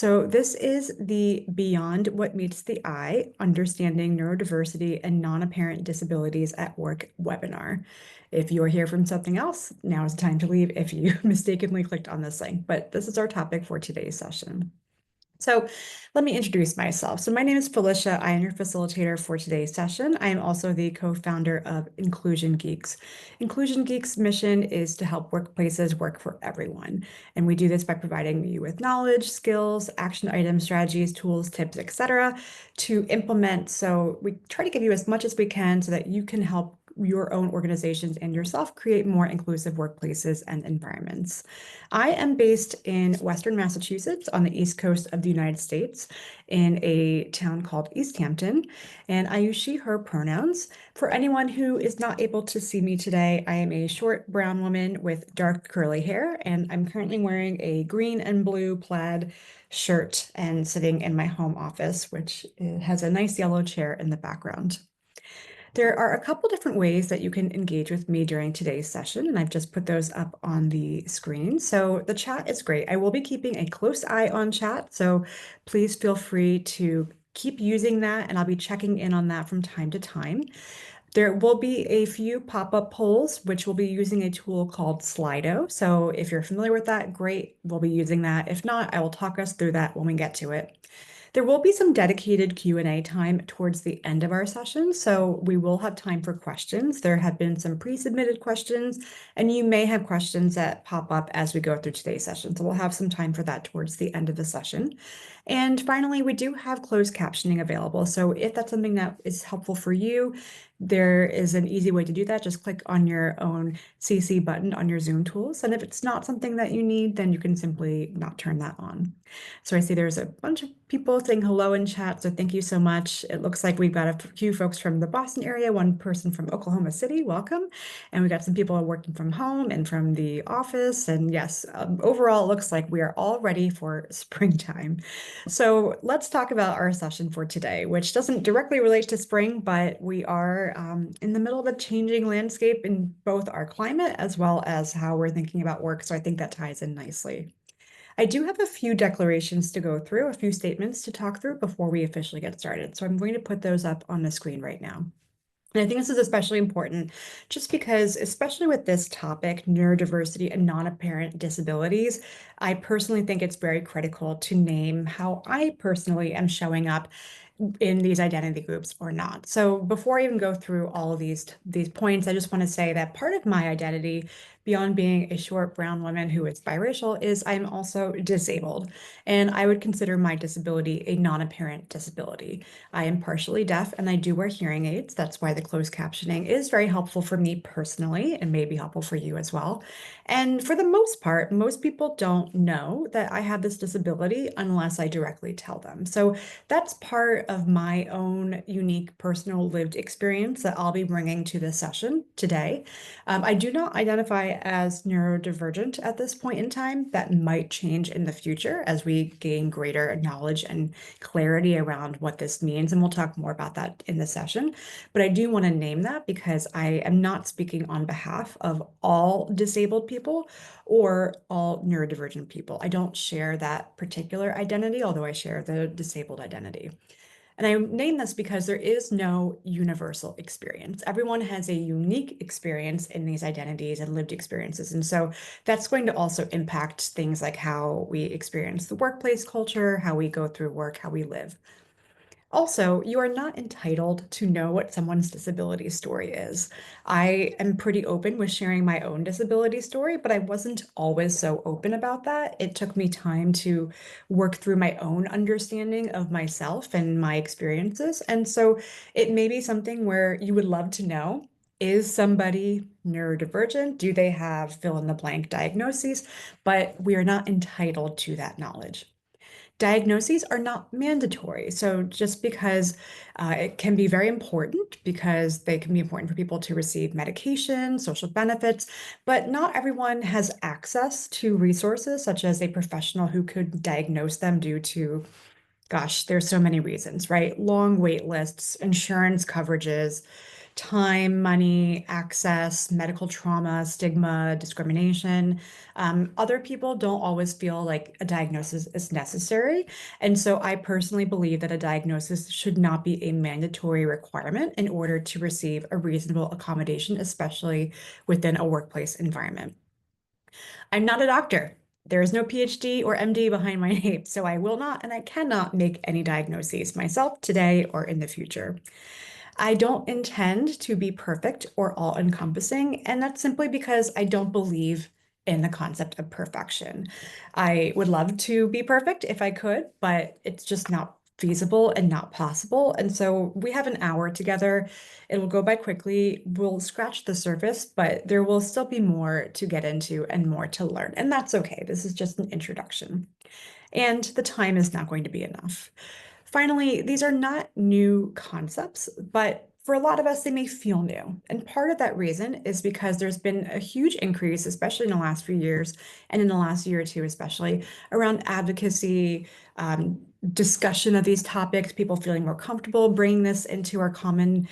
So this is the Beyond What Meets the Eye, Understanding Neurodiversity and Non-Apparent Disabilities at Work webinar. If you're here from something else, now is the time to leave if you mistakenly clicked on this link, but this is our topic for today's session. So let me introduce myself. So my name is Felicia. I am your facilitator for today's session. I am also the co-founder of Inclusion Geeks. Inclusion Geeks' mission is to help workplaces work for everyone. And we do this by providing you with knowledge, skills, action items, strategies, tools, tips, etc. to implement. So we try to give you as much as we can so that you can help your own organizations and yourself create more inclusive workplaces and environments. I am based in Western Massachusetts on the East Coast of the United States in a town called East Hampton, and I use she, her pronouns. For anyone who is not able to see me today, I am a short brown woman with dark curly hair, and I'm currently wearing a green and blue plaid shirt and sitting in my home office, which has a nice yellow chair in the background. There are a couple different ways that you can engage with me during today's session, and I've just put those up on the screen. So the chat is great. I will be keeping a close eye on chat, so please feel free to keep using that, and I'll be checking in on that from time to time. There will be a few pop-up polls, which we'll be using a tool called Slido. So if you're familiar with that, great, we'll be using that. If not, I will talk us through that when we get to it. There will be some dedicated Q&A time towards the end of our session, so we will have time for questions. There have been some pre-submitted questions, and you may have questions that pop up as we go through today's session. So we'll have some time for that towards the end of the session. And finally, we do have closed captioning available. So if that's something that is helpful for you, there is an easy way to do that. Just click on your own CC button on your Zoom tools. And if it's not something that you need, then you can simply not turn that on. So I see there's a bunch of people saying hello in chat, so thank you so much. It looks like we've got a few folks from the Boston area, one person from Oklahoma City, welcome. And we got some people working from home and from the office. And yes, overall, it looks like we are all ready for springtime. So let's talk about our session for today, which doesn't directly relate to spring, but we are in the middle of a changing landscape in both our climate as well as how we're thinking about work. So I think that ties in nicely. I do have a few declarations to go through, a few statements to talk through before we officially get started. So I'm going to put those up on the screen right now. And I think this is especially important just because, especially with this topic, neurodiversity and non-apparent disabilities, I personally think it's very critical to name how I personally am showing up in these identity groups or not. So before I even go through all of these points, I just want to say that part of my identity, beyond being a short brown woman who is biracial, is I'm also disabled. And I would consider my disability a non-apparent disability. I am partially deaf and I do wear hearing aids. That's why the closed captioning is very helpful for me personally and may be helpful for you as well. And for the most part, most people don't know that I have this disability unless I directly tell them. So that's part of my own unique personal lived experience that I'll be bringing to this session today. I do not identify as neurodivergent at this point in time. That might change in the future as we gain greater knowledge and clarity around what this means. And we'll talk more about that in the session. But I do want to name that because I am not speaking on behalf of all disabled people or all neurodivergent people. I don't share that particular identity, although I share the disabled identity. And I name this because there is no universal experience. Everyone has a unique experience in these identities and lived experiences. And so that's going to also impact things like how we experience the workplace culture, how we go through work, how we live. Also, you are not entitled to know what someone's disability story is. I am pretty open with sharing my own disability story, but I wasn't always so open about that. It took me time to work through my own understanding of myself and my experiences. And so it may be something where you would love to know, is somebody neurodivergent? Do they have fill in the blank diagnoses? But we are not entitled to that knowledge. Diagnoses are not mandatory. So just because it can be very important because they can be important for people to receive medication, social benefits, but not everyone has access to resources such as a professional who could diagnose them due to, gosh, there's so many reasons, right? Long wait lists, insurance coverages, time, money, access, medical trauma, stigma, discrimination. Other people don't always feel like a diagnosis is necessary. And so I personally believe that a diagnosis should not be a mandatory requirement in order to receive a reasonable accommodation, especially within a workplace environment. I'm not a doctor. There is no PhD or MD behind my name, so I will not and I cannot make any diagnoses myself today or in the future. I don't intend to be perfect or all-encompassing, and that's simply because I don't believe in the concept of perfection. I would love to be perfect if I could, but it's just not feasible and not possible. And so we have an hour together. It'll go by quickly. We'll scratch the surface, but there will still be more to get into and more to learn. And that's okay. This is just an introduction. And the time is not going to be enough. Finally, these are not new concepts, but for a lot of us, they may feel new. And part of that reason is because there's been a huge increase, especially in the last few years, and in the last year or two, especially around advocacy, discussion of these topics, people feeling more comfortable bringing this into our common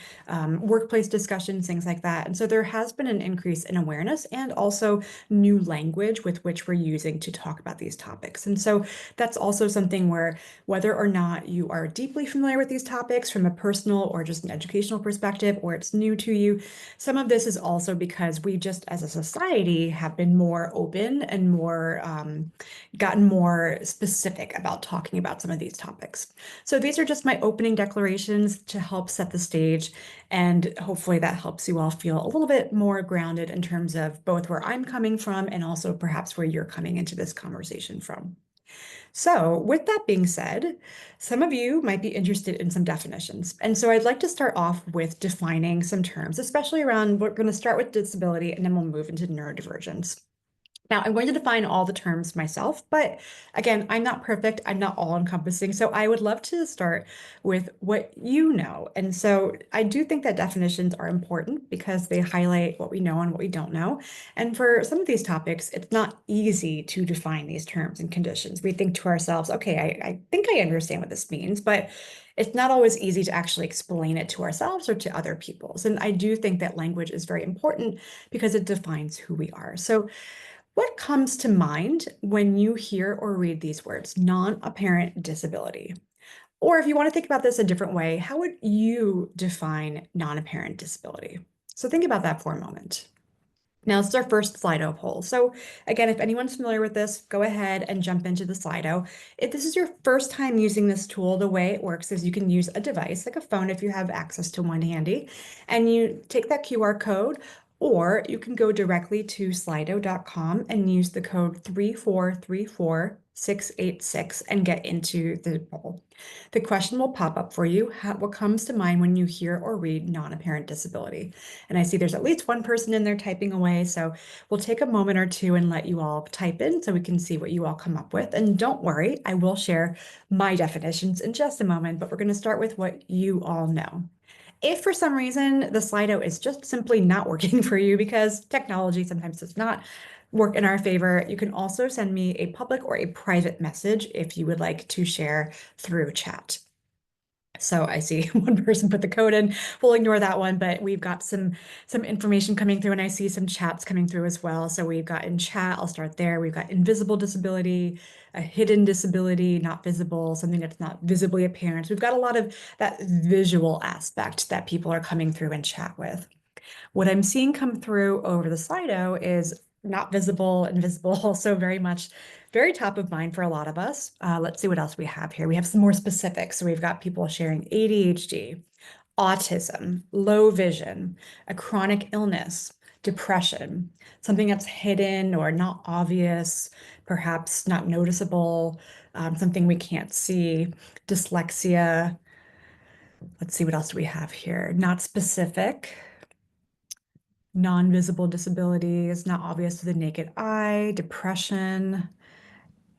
workplace discussions, things like that. And so there has been an increase in awareness and also new language with which we're using to talk about these topics. And so that's also something where whether or not you are deeply familiar with these topics from a personal or just an educational perspective, or it's new to you, some of this is also because we just as a society have been more open and more gotten more specific about talking about some of these topics. So these are just my opening declarations to help set the stage, and hopefully that helps you all feel a little bit more grounded in terms of both where I'm coming from and also perhaps where you're coming into this conversation from. So with that being said, some of you might be interested in some definitions. And so I'd like to start off with defining some terms, especially around, we're going to start with disability and then we'll move into neurodivergence. Now, I'm going to define all the terms myself, but again, I'm not perfect. I'm not all encompassing. So I would love to start with what you know. And so I do think that definitions are important because they highlight what we know and what we don't know. And for some of these topics, it's not easy to define these terms and conditions. We think to ourselves, okay, I think I understand what this means, but it's not always easy to actually explain it to ourselves or to other people's. And I do think that language is very important because it defines who we are. So what comes to mind when you hear or read these words, non-apparent disability? Or if you want to think about this a different way, how would you define non-apparent disability? So think about that for a moment. Now, this is our first Slido poll. So again, if anyone's familiar with this, go ahead and jump into the Slido. If this is your first time using this tool, the way it works is you can use a device like a phone if you have access to one handy, and you take that QR code, or you can go directly to slido.com and use the code 3434686 and get into the poll. The question will pop up for you. What comes to mind when you hear or read non-apparent disability? And I see there's at least one person in there typing away. So we'll take a moment or two and let you all type in so we can see what you all come up with. And don't worry, I will share my definitions in just a moment, but we're going to start with what you all know. If for some reason the Slido is just simply not working for you because technology sometimes does not work in our favor, you can also send me a public or a private message if you would like to share through chat. So I see one person put the code in. We'll ignore that one, but we've got some information coming through, and I see some chats coming through as well. So we've got in chat, I'll start there. We've got invisible disability, a hidden disability, not visible, something that's not visibly apparent. We've got a lot of that visual aspect that people are coming through in chat with. What I'm seeing come through over the Slido is not visible, invisible, also very top of mind for a lot of us. Let's see what else we have here. We have some more specifics. So we've got people sharing ADHD, autism, low vision, a chronic illness, depression, something that's hidden or not obvious, perhaps not noticeable, something we can't see, dyslexia. Let's see what else do we have here. Not specific. Non-visible disabilities, not obvious to the naked eye, depression.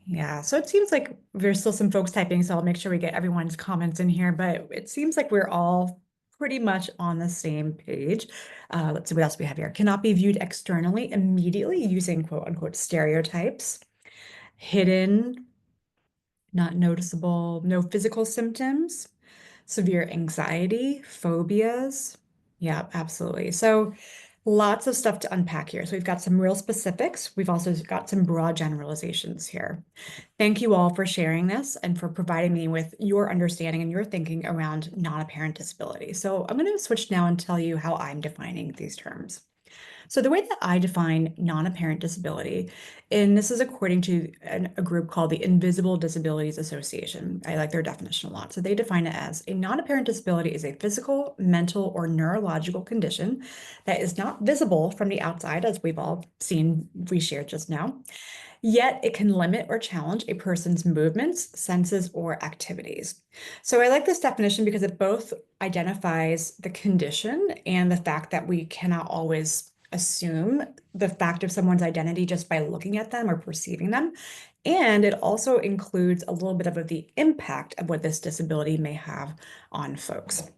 Yeah, so it seems like there's still some folks typing, so I'll make sure we get everyone's comments in here, but it seems like we're all pretty much on the same page. Let's see what else we have here. Cannot be viewed externally immediately using quote unquote stereotypes. Hidden, not noticeable, no physical symptoms, severe anxiety, phobias, Yeah, absolutely. So lots of stuff to unpack here. So we've got some real specifics. We've also got some broad generalizations here. Thank you all for sharing this and for providing me with your understanding and your thinking around non-apparent disability. So I'm going to switch now and tell you how I'm defining these terms. So the way that I define non-apparent disability, and this is according to a group called the Invisible Disabilities Association. I like their definition a lot. So they define it as a non-apparent disability is a physical, mental, or neurological condition that is not visible from the outside, as we've all seen, we shared just now. Yet it can limit or challenge a person's movements, senses, or activities. So I like this definition because it both identifies the condition and the fact that we cannot always assume the fact of someone's identity just by looking at them or perceiving them. And it also includes a little bit of the impact of what this disability may have on folks.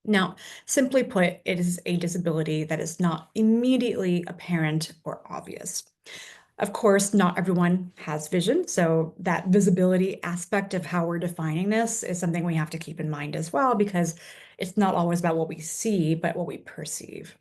Now, simply put, it is a disability that is not immediately apparent or obvious. Of course, not everyone has vision, so that visibility aspect of how we're defining this is something we have to keep in mind as well, because it's not always about what we see, but what we perceive.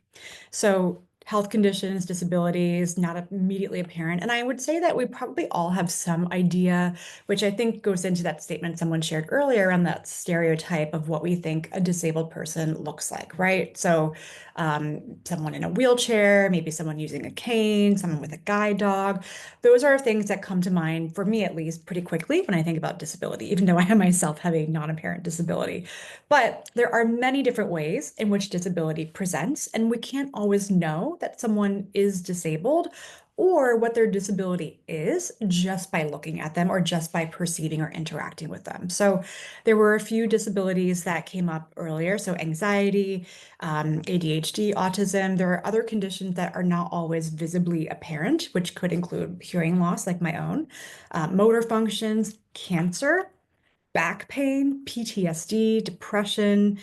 So health conditions, disabilities, not immediately apparent. And I would say that we probably all have some idea, which I think goes into that statement someone shared earlier on that stereotype of what we think a disabled person looks like, right? So someone in a wheelchair, maybe someone using a cane, someone with a guide dog. Those are things that come to mind, for me at least, pretty quickly when I think about disability, even though I myself have a non-apparent disability. But there are many different ways in which disability presents, and we can't always know that someone is disabled or what their disability is just by looking at them or just by perceiving or interacting with them. So there were a few disabilities that came up earlier. So anxiety, ADHD, autism. There are other conditions that are not always visibly apparent, which could include hearing loss, like my own, motor functions, cancer, back pain, PTSD, depression,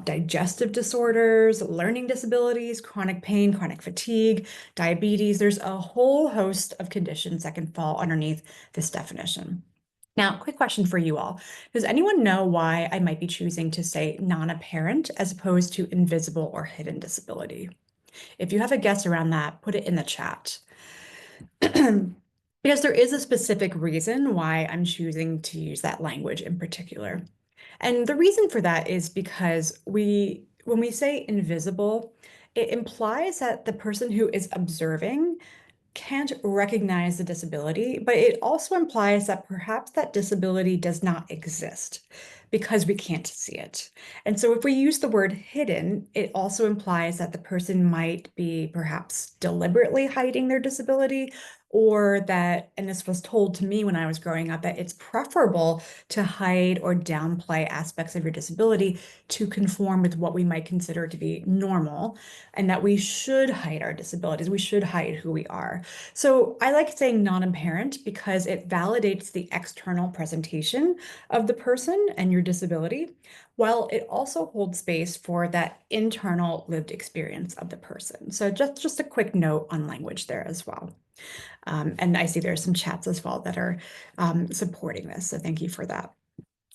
digestive disorders, learning disabilities, chronic pain, chronic fatigue, diabetes. There's a whole host of conditions that can fall underneath this definition. Now, quick question for you all. Does anyone know why I might be choosing to say non-apparent as opposed to invisible or hidden disability? If you have a guess around that, put it in the chat. Because there is a specific reason why I'm choosing to use that language in particular. And the reason for that is because when we say invisible, it implies that the person who is observing can't recognize the disability, but it also implies that perhaps that disability does not exist because we can't see it. And so if we use the word hidden, it also implies that the person might be perhaps deliberately hiding their disability, or that, and this was told to me when I was growing up, that it's preferable to hide or downplay aspects of your disability to conform with what we might consider to be normal, and that we should hide our disabilities. We should hide who we are. So I like saying non-apparent because it validates the external presentation of the person and your disability, while it also holds space for that internal lived experience of the person. So just a quick note on language there as well. And I see there are some chats as well that are supporting this. So thank you for that.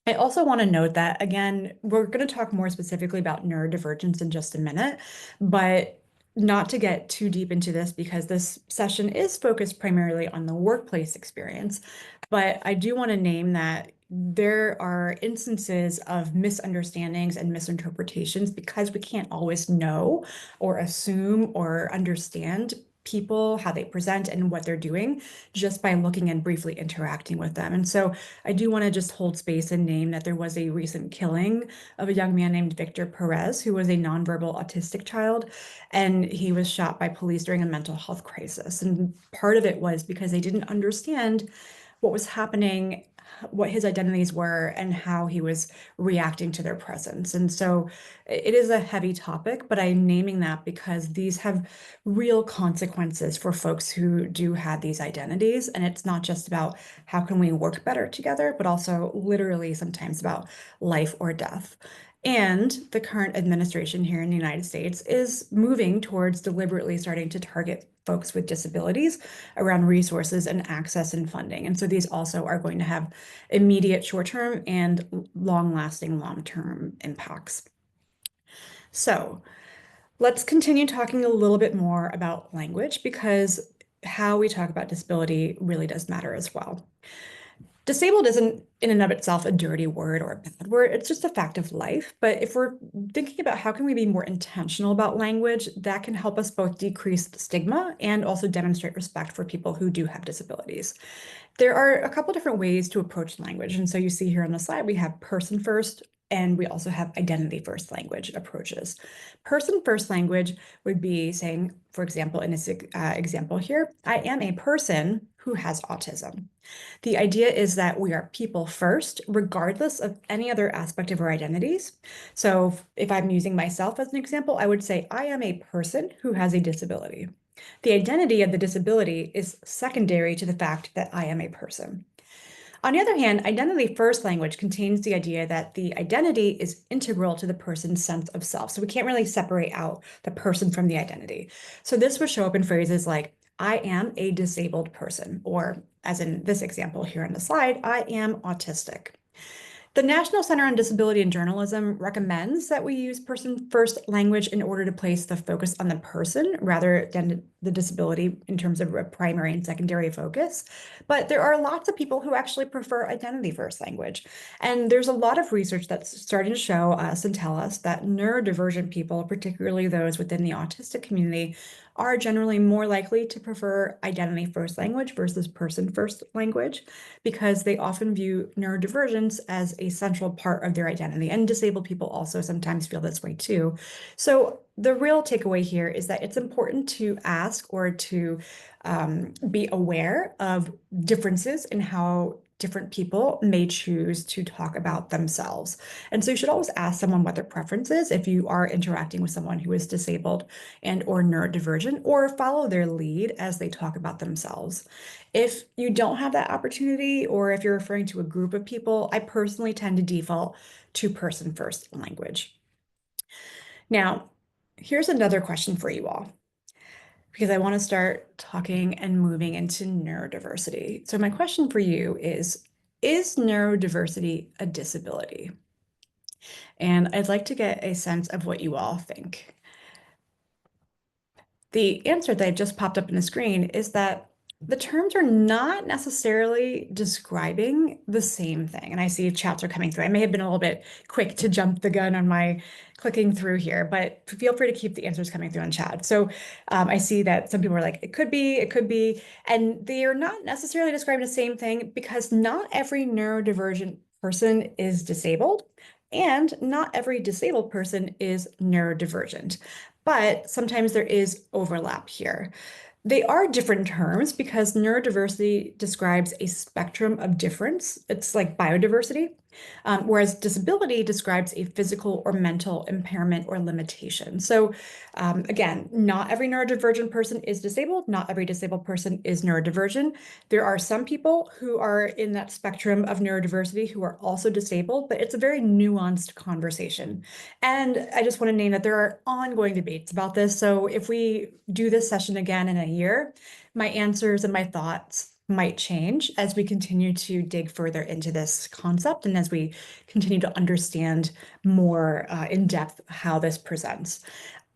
I also want to note that, again, we're going to talk more specifically about neurodivergence in just a minute, but not to get too deep into this because this session is focused primarily on the workplace experience. But I do want to name that there are instances of misunderstandings and misinterpretations because we can't always know or assume or understand people, how they present and what they're doing just by looking and briefly interacting with them. And so I do want to just hold space and name that there was a recent killing of a young man named Victor Perez, who was a nonverbal autistic child, and he was shot by police during a mental health crisis. And part of it was because they didn't understand what was happening, what his identities were, and how he was reacting to their presence. And so it is a heavy topic, but I'm naming that because these have real consequences for folks who do have these identities. And it's not just about how can we work better together, but also literally sometimes about life or death. And the current administration here in the United States is moving towards deliberately starting to target folks with disabilities around resources and access and funding. And so these also are going to have immediate short-term and long-lasting long-term impacts. So Let's continue talking a little bit more about language because how we talk about disability really does matter as well. Disabled isn't in and of itself a dirty word or a bad word. It's just a fact of life. But if we're thinking about how can we be more intentional about language, that can help us both decrease the stigma and also demonstrate respect for people who do have disabilities. There are a couple different ways to approach language. And so you see here on the slide, we have person first, and we also have identity first language approaches. Person first language would be saying, for example, in this example here, I am a person who has autism. The idea is that we are people first, regardless of any other aspect of our identities. So if I'm using myself as an example, I would say I am a person who has a disability. The identity of the disability is secondary to the fact that I am a person. On the other hand, identity first language contains the idea that the identity is integral to the person's sense of self. So we can't really separate out the person from the identity. So this would show up in phrases like, I am a disabled person, or as in this example here on the slide, I am autistic. The National Center on Disability and Journalism recommends that we use person-first language in order to place the focus on the person rather than the disability in terms of a primary and secondary focus. But there are lots of people who actually prefer identity-first language. And there's a lot of research that's starting to show us and tell us that neurodivergent people, particularly those within the autistic community, are generally more likely to prefer identity-first language versus person-first language because they often view neurodivergence as a central part of their identity. And disabled people also sometimes feel this way too. So the real takeaway here is that it's important to ask or to be aware of differences in how different people may choose to talk about themselves. And so you should always ask someone what their preference is if you are interacting with someone who is disabled and or neurodivergent, or follow their lead as they talk about themselves. If you don't have that opportunity, or if you're referring to a group of people, I personally tend to default to person first language. Now, here's another question for you all, because I want to start talking and moving into neurodiversity. So my question for you is neurodiversity a disability? And I'd like to get a sense of what you all think. The answer that just popped up in the screen is that the terms are not necessarily describing the same thing. And I see chats are coming through. I may have been a little bit quick to jump the gun on my clicking through here, but feel free to keep the answers coming through in chat. So I see that some people are like, it could be, and they are not necessarily describing the same thing because not every neurodivergent person is disabled. And not every disabled person is neurodivergent, but sometimes there is overlap here. They are different terms because neurodiversity describes a spectrum of difference. It's like biodiversity, whereas disability describes a physical or mental impairment or limitation. So again, not every neurodivergent person is disabled. Not every disabled person is neurodivergent. There are some people who are in that spectrum of neurodiversity who are also disabled, but it's a very nuanced conversation. And I just want to name that there are ongoing debates about this. So if we do this session again in a year, my answers and my thoughts might change as we continue to dig further into this concept and as we continue to understand more in depth how this presents.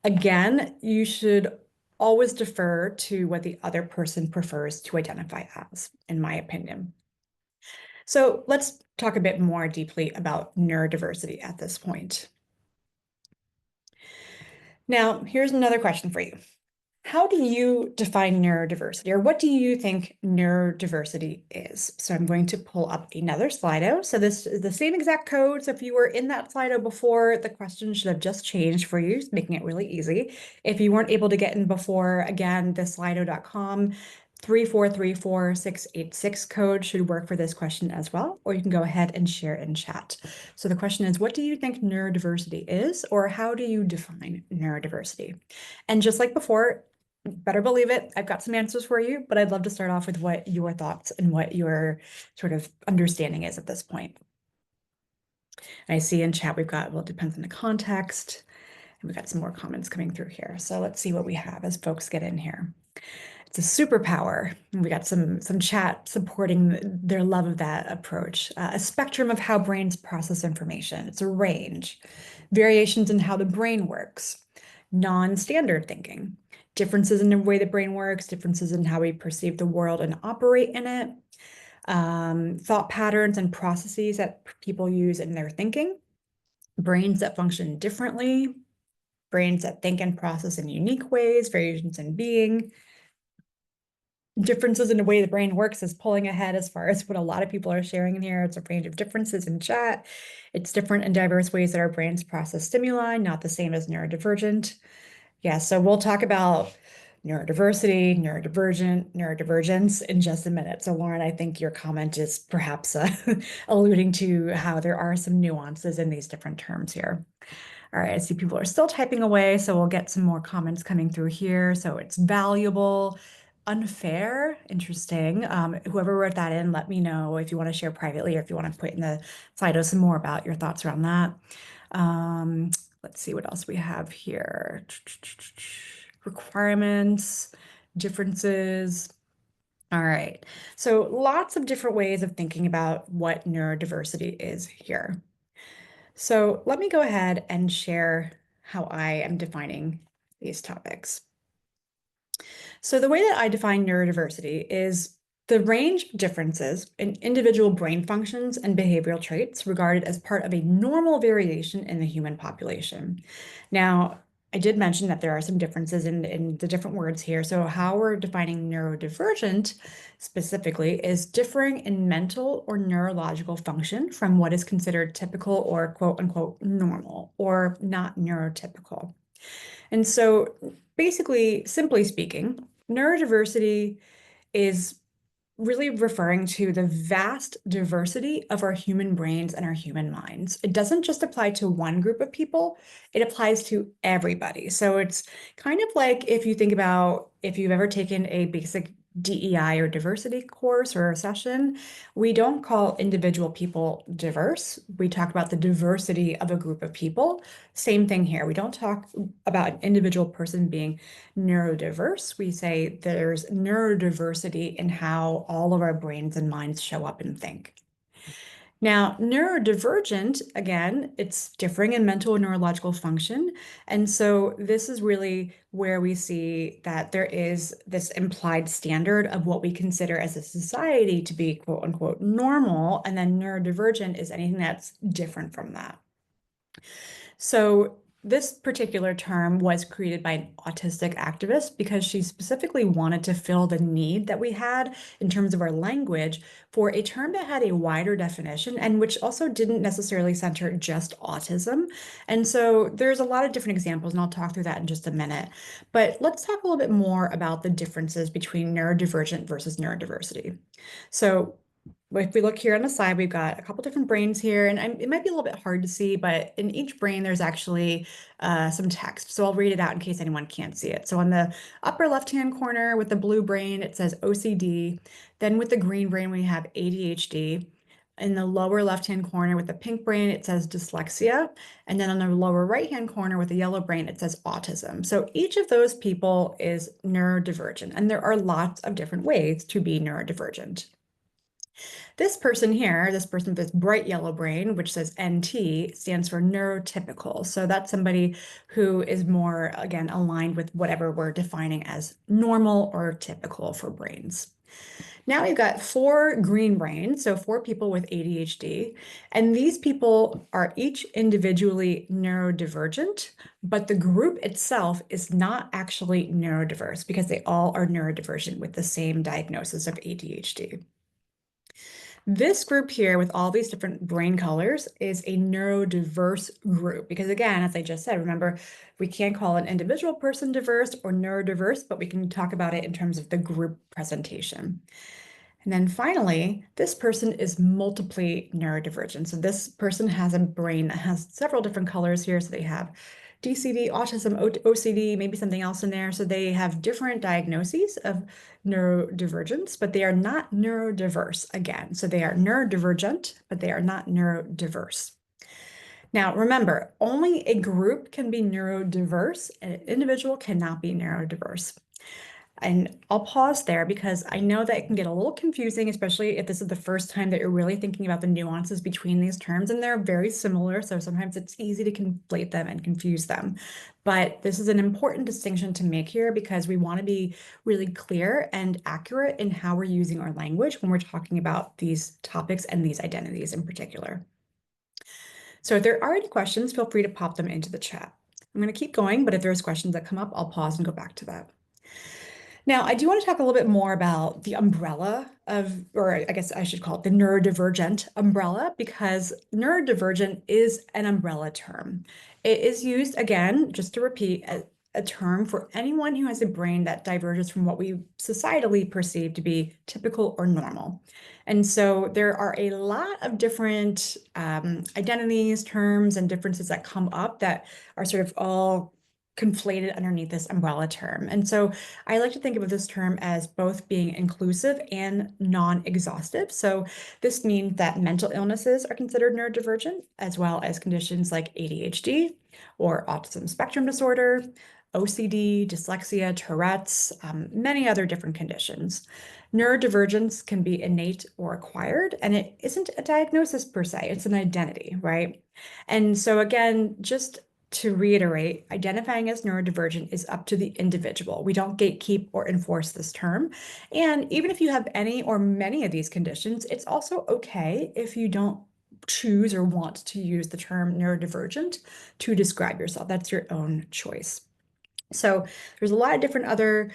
Again, you should always defer to what the other person prefers to identify as, in my opinion. So let's talk a bit more deeply about neurodiversity at this point. Now, here's another question for you. How do you define neurodiversity, or what do you think neurodiversity is? So I'm going to pull up another Slido. So this is the same exact code. So if you were in that Slido before, the question should have just changed for you, making it really easy. If you weren't able to get in before, again, the slido.com 3434686 code should work for this question as well, or you can go ahead and share in chat. So the question is, what do you think neurodiversity is, or how do you define neurodiversity? And just like before, better believe it, I've got some answers for you, but I'd love to start off with what your thoughts and what your sort of understanding is at this point. I see in chat we've got, well, it depends on the context, and we've got some more comments coming through here. So let's see what we have as folks get in here. It's a superpower. We got some chat supporting their love of that approach. A spectrum of how brains process information. It's a range. Variations in how the brain works. non-standard thinking, differences in the way the brain works, differences in how we perceive the world and operate in it, thought patterns and processes that people use in their thinking, brains that function differently, brains that think and process in unique ways, variations in being, differences in the way the brain works is pulling ahead as far as what a lot of people are sharing in here. It's a range of differences in chat. It's different in diverse ways that our brains process stimuli, not the same as neurodivergent. Yeah, so we'll talk about neurodiversity, neurodivergent, neurodivergence in just a minute. So Lauren, I think your comment is perhaps alluding to how there are some nuances in these different terms here. All right, I see people are still typing away, so we'll get some more comments coming through here. So it's valuable, unfair, interesting. Whoever wrote that in, let me know if you want to share privately or if you want to put in the Slido some more about your thoughts around that. Let's see what else we have here. Requirements, differences. All right, so lots of different ways of thinking about what neurodiversity is here. So let me go ahead and share how I am defining these topics. So the way that I define neurodiversity is the range of differences in individual brain functions and behavioral traits regarded as part of a normal variation in the human population. Now, I did mention that there are some differences in the different words here. So how we're defining neurodivergent specifically is differing in mental or neurological function from what is considered typical or quote unquote normal or not neurotypical. And so basically, simply speaking, neurodiversity is really referring to the vast diversity of our human brains and our human minds. It doesn't just apply to one group of people, it applies to everybody. So it's kind of like if you think about if you've ever taken a basic DEI or diversity course or a session, we don't call individual people diverse. We talk about the diversity of a group of people. Same thing here. We don't talk about an individual person being neurodiverse. We say there's neurodiversity in how all of our brains and minds show up and think. Now, neurodivergent, again, it's differing in mental and neurological function. And so this is really where we see that there is this implied standard of what we consider as a society to be quote unquote normal. And then neurodivergent is anything that's different from that. So this particular term was created by an autistic activist because she specifically wanted to fill the need that we had in terms of our language for a term that had a wider definition and which also didn't necessarily center just autism. And so there's a lot of different examples, and I'll talk through that in just a minute. But let's talk a little bit more about the differences between neurodivergent versus neurodiversity. So if we look here on the side, we've got a couple different brains here, and it might be a little bit hard to see, but in each brain, there's actually some text. So I'll read it out in case anyone can't see it. So on the upper left-hand corner with the blue brain, it says OCD. Then with the green brain, we have ADHD. In the lower left-hand corner with the pink brain, it says dyslexia. And then on the lower right-hand corner with the yellow brain, it says autism. So each of those people is neurodivergent, and there are lots of different ways to be neurodivergent. This person here, this person with this bright yellow brain, which says NT, stands for neurotypical. So that's somebody who is more, again, aligned with whatever we're defining as normal or typical for brains. Now we've got 4 green brains, so 4 people with ADHD, and these people are each individually neurodivergent, but the group itself is not actually neurodiverse because they all are neurodivergent with the same diagnosis of ADHD. This group here with all these different brain colors is a neurodiverse group because again, as I just said, remember, we can't call an individual person diverse or neurodiverse, but we can talk about it in terms of the group presentation. And then finally, this person is multiply neurodivergent. So this person has a brain that has several different colors here. So they have DCD, autism, OCD, maybe something else in there. So they have different diagnoses of neurodivergence, but they are not neurodiverse again. So they are neurodivergent, but they are not neurodiverse. Now, remember, only a group can be neurodiverse, and an individual cannot be neurodiverse. And I'll pause there because I know that it can get a little confusing, especially if this is the first time that you're really thinking about the nuances between these terms, and they're very similar. So sometimes it's easy to conflate them and confuse them. But this is an important distinction to make here because we want to be really clear and accurate in how we're using our language when we're talking about these topics and these identities in particular. So if there are any questions, feel free to pop them into the chat. I'm going to keep going, but if there's questions that come up, I'll pause and go back to that. Now, I do want to talk a little bit more about the umbrella of, or I guess I should call it the neurodivergent umbrella, because neurodivergent is an umbrella term. It is used, again, just to repeat, a term for anyone who has a brain that diverges from what we societally perceive to be typical or normal. And so there are a lot of different identities, terms, and differences that come up that are sort of all conflated underneath this umbrella term. And so I like to think of this term as both being inclusive and non-exhaustive. So this means that mental illnesses are considered neurodivergent, as well as conditions like ADHD or autism spectrum disorder, OCD, dyslexia, Tourette's, many other different conditions. Neurodivergence can be innate or acquired, and it isn't a diagnosis per se, it's an identity, right? And so again, just to reiterate, identifying as neurodivergent is up to the individual. We don't gatekeep or enforce this term. And even if you have any or many of these conditions, it's also okay if you don't choose or want to use the term neurodivergent to describe yourself. That's your own choice. So there's a lot of different other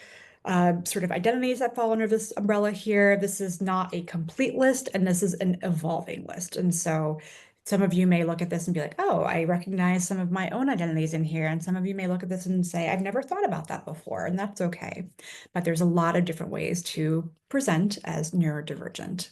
sort of identities that fall under this umbrella here. This is not a complete list, and this is an evolving list. And so some of you may look at this and be like, oh, I recognize some of my own identities in here. And some of you may look at this and say, I've never thought about that before, and that's okay. But there's a lot of different ways to present as neurodivergent.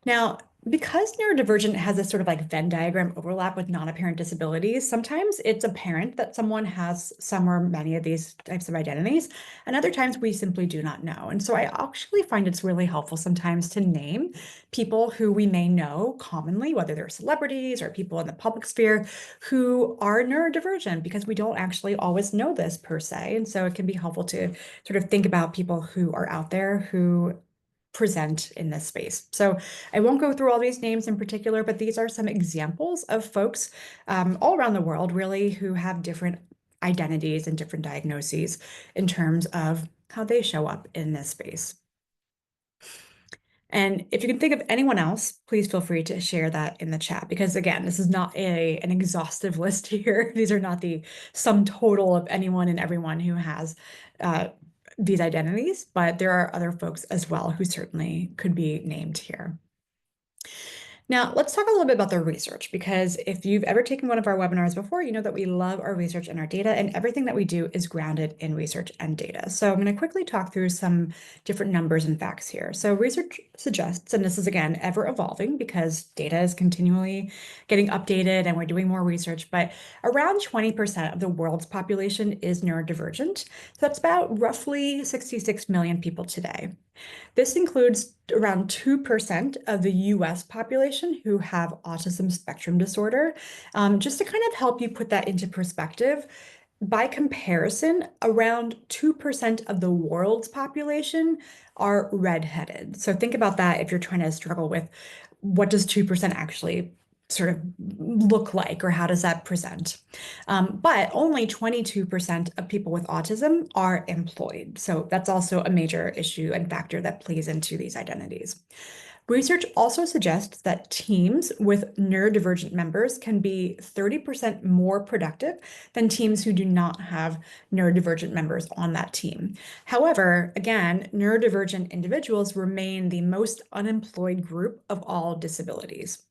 Now, because neurodivergent has this sort of like Venn diagram overlap with non-apparent disabilities, sometimes it's apparent that someone has some or many of these types of identities, and other times we simply do not know. And so I actually find it's really helpful sometimes to name people who we may know commonly, whether they're celebrities or people in the public sphere, who are neurodivergent, because we don't actually always know this per se. And so it can be helpful to sort of think about people who are out there who present in this space. So I won't go through all these names in particular, but these are some examples of folks all around the world, really, who have different identities and different diagnoses in terms of how they show up in this space. And if you can think of anyone else, please feel free to share that in the chat, because again, this is not an exhaustive list here. These are not the sum total of anyone and everyone who has these identities, but there are other folks as well who certainly could be named here. Now, let's talk a little bit about the research, because if you've ever taken one of our webinars before, you know that we love our research and our data, and everything that we do is grounded in research and data. So I'm going to quickly talk through some different numbers and facts here. So research suggests, and this is again ever evolving because data is continually getting updated and we're doing more research, but around 20% of the world's population is neurodivergent. So that's about roughly 66 million people today. This includes around 2% of the US population who have autism spectrum disorder. Just to kind of help you put that into perspective, by comparison, around 2% of the world's population are redheaded. So think about that if you're trying to struggle with what does 2% actually sort of look like, or how does that present? But only 22% of people with autism are employed. So that's also a major issue and factor that plays into these identities. Research also suggests that teams with neurodivergent members can be 30% more productive than teams who do not have neurodivergent members on that team. However, again, neurodivergent individuals remain the most unemployed group of all disabilities.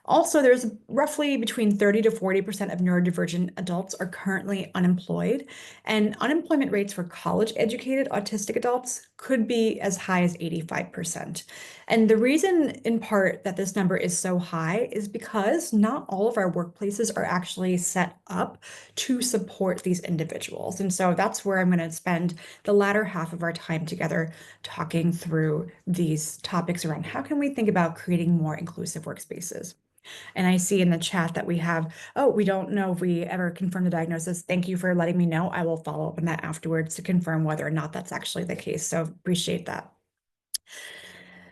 Also, there's roughly between 30 to 40% of neurodivergent adults are currently unemployed, and unemployment rates for college-educated autistic adults could be as high as 85%. And the reason, in part, that this number is so high is because not all of our workplaces are actually set up to support these individuals. And so that's where I'm going to spend the latter half of our time together talking through these topics around how can we think about creating more inclusive workspaces. And I see in the chat that we have, oh, we don't know if we ever confirm the diagnosis. Thank you for letting me know. I will follow up on that afterwards to confirm whether or not that's actually the case. So appreciate that.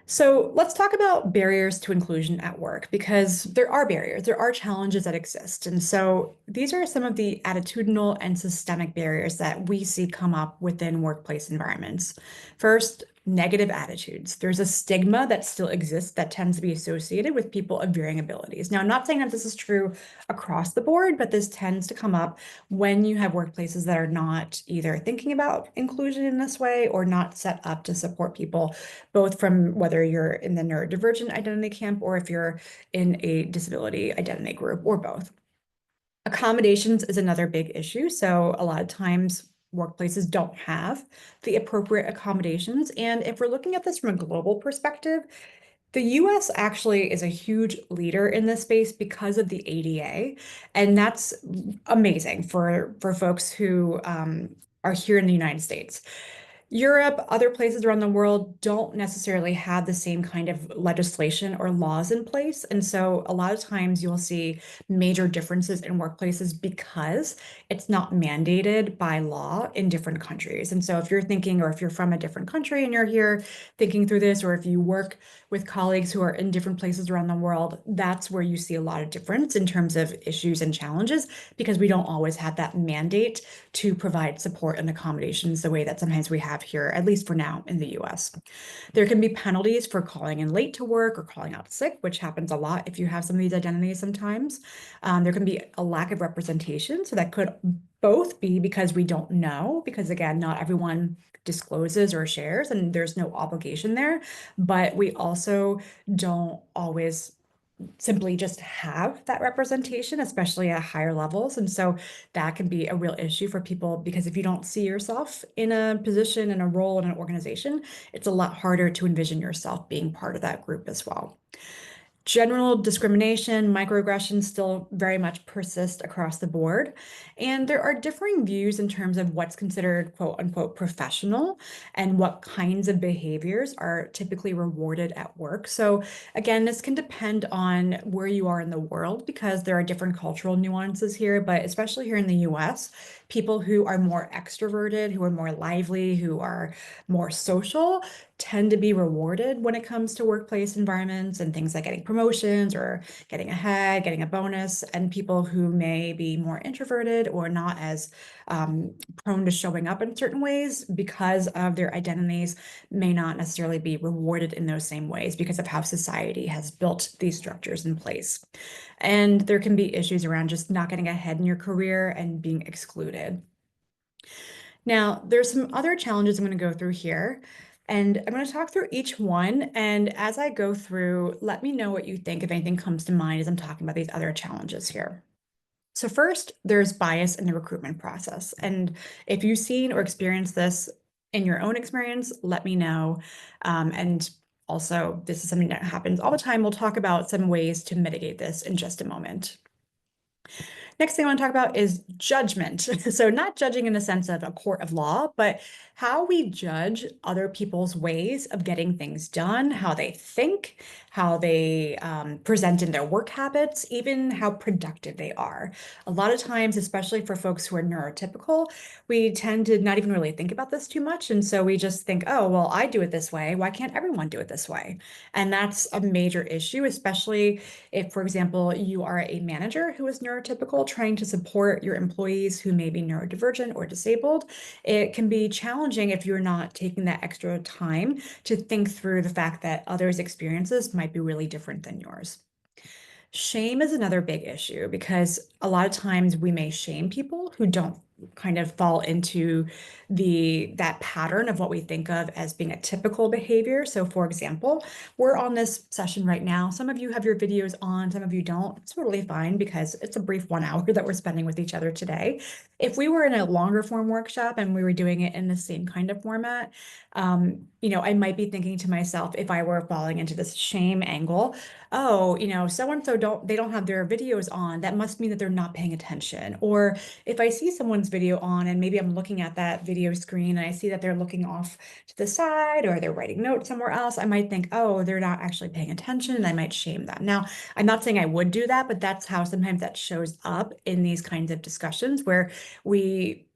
So let's talk about barriers to inclusion at work, because there are barriers, there are challenges that exist. And so these are some of the attitudinal and systemic barriers that we see come up within workplace environments. First, negative attitudes. There's a stigma that still exists that tends to be associated with people of varying abilities. Now, I'm not saying that this is true across the board, but this tends to come up when you have workplaces that are not either thinking about inclusion in this way or not set up to support people, both from whether you're in the neurodivergent identity camp or if you're in a disability identity group, or both. Accommodations is another big issue. So a lot of times workplaces don't have the appropriate accommodations. And if we're looking at this from a global perspective, the US actually is a huge leader in this space because of the ADA, and that's amazing for folks who are here in the United States. Europe, other places around the world don't necessarily have the same kind of legislation or laws in place. And so a lot of times you'll see major differences in workplaces because it's not mandated by law in different countries. And so if you're thinking, or if you're from a different country and you're here thinking through this, or if you work with colleagues who are in different places around the world, that's where you see a lot of difference in terms of issues and challenges, because we don't always have that mandate to provide support and accommodations the way that sometimes we have here, at least for now in the US. There can be penalties for calling in late to work or calling out sick, which happens a lot if you have some of these identities sometimes. There can be a lack of representation. So that could both be because we don't know, because again, not everyone discloses or shares, and there's no obligation there, but we also don't always simply just have that representation, especially at higher levels. And so that can be a real issue for people, because if you don't see yourself in a position, in a role in an organization, it's a lot harder to envision yourself being part of that group as well. General discrimination, microaggressions still very much persist across the board. And there are differing views in terms of what's considered quote unquote professional and what kinds of behaviors are typically rewarded at work. So again, this can depend on where you are in the world, because there are different cultural nuances here, but especially here in the US, people who are more extroverted, who are more lively, who are more social, tend to be rewarded when it comes to workplace environments and things like getting promotions or getting ahead, getting a bonus. And people who may be more introverted or not as prone to showing up in certain ways because of their identities may not necessarily be rewarded in those same ways because of how society has built these structures in place. And there can be issues around just not getting ahead in your career and being excluded. Now, there's some other challenges I'm going to go through here, and I'm going to talk through each one. And as I go through, let me know what you think, if anything comes to mind as I'm talking about these other challenges here. So first, there's bias in the recruitment process. And if you've seen or experienced this in your own experience, let me know. And also, this is something that happens all the time. We'll talk about some ways to mitigate this in just a moment. Next thing I want to talk about is judgment. So not judging in the sense of a court of law, but how we judge other people's ways of getting things done, how they think, how they present in their work habits, even how productive they are. A lot of times, especially for folks who are neurotypical, we tend to not even really think about this too much. And so we just think, oh, well, I do it this way. Why can't everyone do it this way? And that's a major issue, especially if, for example, you are a manager who is neurotypical trying to support your employees who may be neurodivergent or disabled. It can be challenging if you're not taking that extra time to think through the fact that others' experiences might be really different than yours. Shame is another big issue, because a lot of times we may shame people who don't kind of fall into that pattern of what we think of as being a typical behavior. So for example, we're on this session right now. Some of you have your videos on, some of you don't. It's totally fine, because it's a brief 1 hour that we're spending with each other today. If we were in a longer form workshop and we were doing it in the same kind of format, I might be thinking to myself, if I were falling into this shame angle, oh, so-and-so they don't have their videos on, that must mean that they're not paying attention. Or if I see someone someone's video on and maybe I'm looking at that video screen and I see that they're looking off to the side or they're writing notes somewhere else, I might think, oh, they're not actually paying attention, and I might shame them. Now, I'm not saying I would do that, but that's how sometimes that shows up in these kinds of discussions where we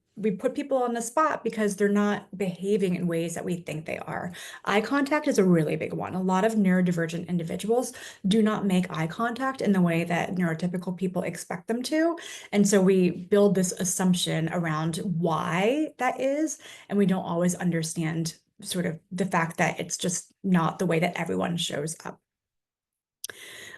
put people on the spot because they're not behaving in ways that we think they are. Eye contact is a really big one. A lot of neurodivergent individuals do not make eye contact in the way that neurotypical people expect them to. And so we build this assumption around why that is, and we don't always understand sort of the fact that it's just not the way that everyone shows up.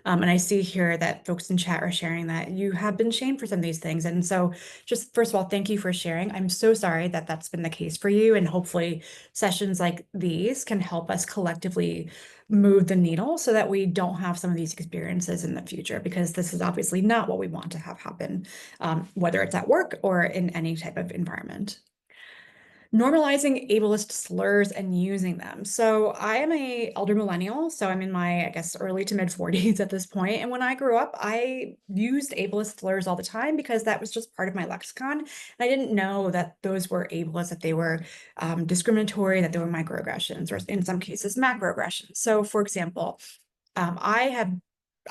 And I see here that folks in chat are sharing that you have been shamed for some of these things. And so just first of all, thank you for sharing. I'm so sorry that that's been the case for you. And hopefully sessions like these can help us collectively move the needle so that we don't have some of these experiences in the future, because this is obviously not what we want to have happen, whether it's at work or in any type of environment. Normalizing ableist slurs and using them. So I am a elder millennial, so I'm in my, I guess, early to mid 40s at this point. And when I grew up, I used ableist slurs all the time because that was just part of my lexicon. And I didn't know that those were ableist, that they were discriminatory, that they were microaggressions, or in some cases, macroaggressions. So for example,